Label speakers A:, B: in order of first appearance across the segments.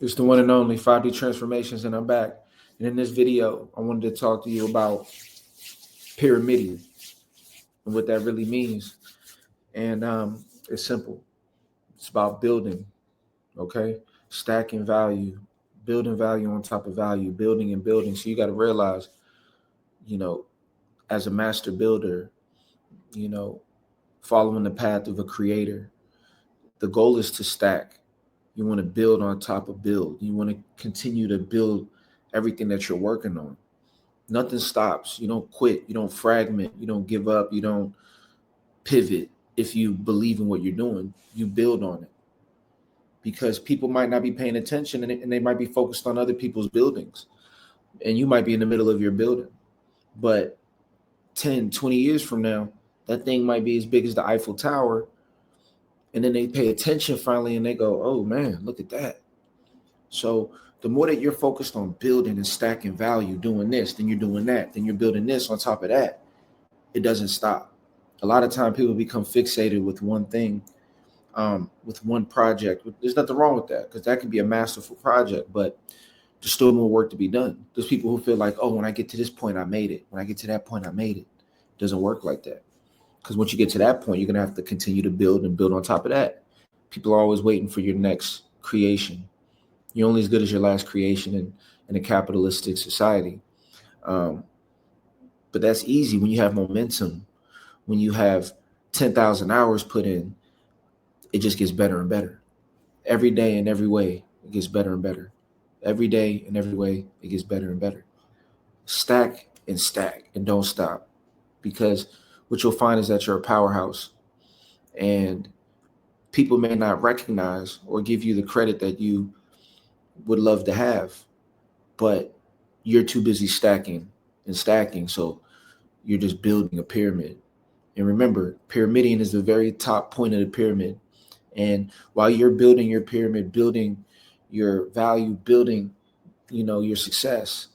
A: It's the one and only 5D Transformations, and I'm back. And in this video, I wanted to talk to you about Pyramidion and what that really means. And it's simple. It's about building, okay? Stacking value, building value on top of value, building and building. So you got to realize, you know, as a master builder, you know, following the path of a creator, the goal is to stack. You want to build on top of build. You want to continue to build everything that you're working on. Nothing stops. You don't quit. You don't fragment. You don't give up. You don't pivot. If you believe in what you're doing, you build on it, because people might not be paying attention, and they might be focused on other people's buildings, and you might be in the middle of your building. But 10, 20 years from now, that thing might be as big as the Eiffel Tower. And then they pay attention finally and they go, oh man, look at that. So the more that you're focused on building and stacking value, doing this, then you're doing that, then you're building this on top of that, it doesn't stop. A lot of time people become fixated with one thing, with one project. There's nothing wrong with that, because that can be a masterful project, but there's still more work to be done. There's people who feel like, oh, when I get to this point, I made it. When I get to that point, I made it. It doesn't work like that. Because once you get to that point, you're going to have to continue to build and build on top of that. People are always waiting for your next creation. You're only as good as your last creation in a capitalistic society. But that's easy when you have momentum. When you have 10,000 hours put in, it just gets better and better. Every day in every way, it gets better and better. Every day in every way, it gets better and better. Stack and don't stop. Because what you'll find is that you're a powerhouse, and people may not recognize or give you the credit that you would love to have, but you're too busy stacking and stacking. So you're just building a pyramid. And remember, Pyramidion is the very top point of the pyramid. And while you're building your pyramid, building your value, building, your success,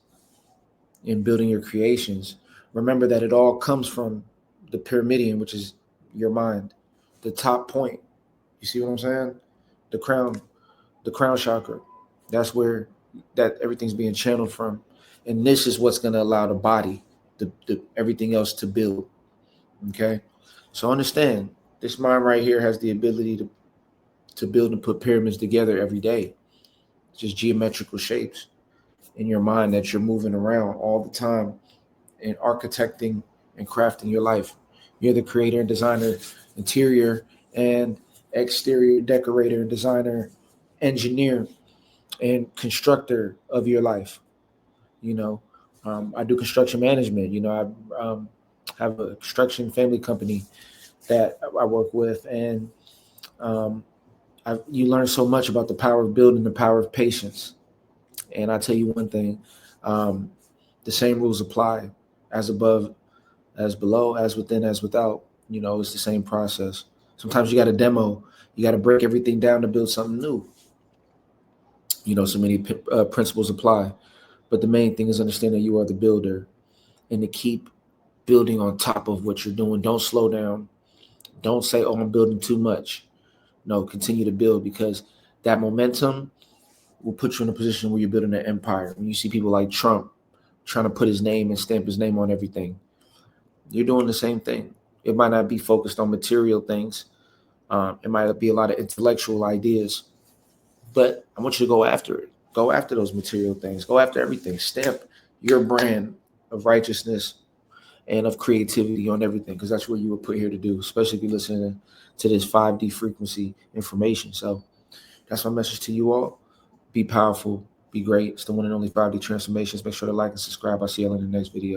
A: and building your creations, remember that it all comes from the Pyramidion, which is your mind, the top point. You see what I'm saying? The crown chakra. That's where that everything's being channeled from, and this is what's going to allow the body, the everything else to build. Okay, so understand, this mind right here has the ability to build and put pyramids together every day. It's just geometrical shapes in your mind that you're moving around all the time and architecting and crafting your life. You're the creator and designer, interior and exterior decorator, designer, engineer, and constructor of your life. I do construction management. I have a construction family company that I work with, and you learn so much about the power of building, the power of patience. And I tell you one thing, the same rules apply: as above, as below, as within, as without. It's the same process. Sometimes you got to demo, you got to break everything down to build something new. So many principles apply, but the main thing is understand that you are the builder, and to keep building on top of what you're doing. Don't slow down. Don't say, oh, I'm building too much. No, continue to build, because that momentum will put you in a position where you're building an empire. When you see people like Trump trying to put his name and stamp his name on everything, you're doing the same thing. It might not be focused on material things. It might be a lot of intellectual ideas, but I want you to go after it. Go after those material things. Go after everything. Stamp your brand of righteousness and of creativity on everything, because that's what you were put here to do, especially if you're listening to this 5D frequency information. So that's my message to you all. Be powerful, be great. It's the one and only 5D Transformations. Make sure to like and subscribe. I'll see you all in the next video.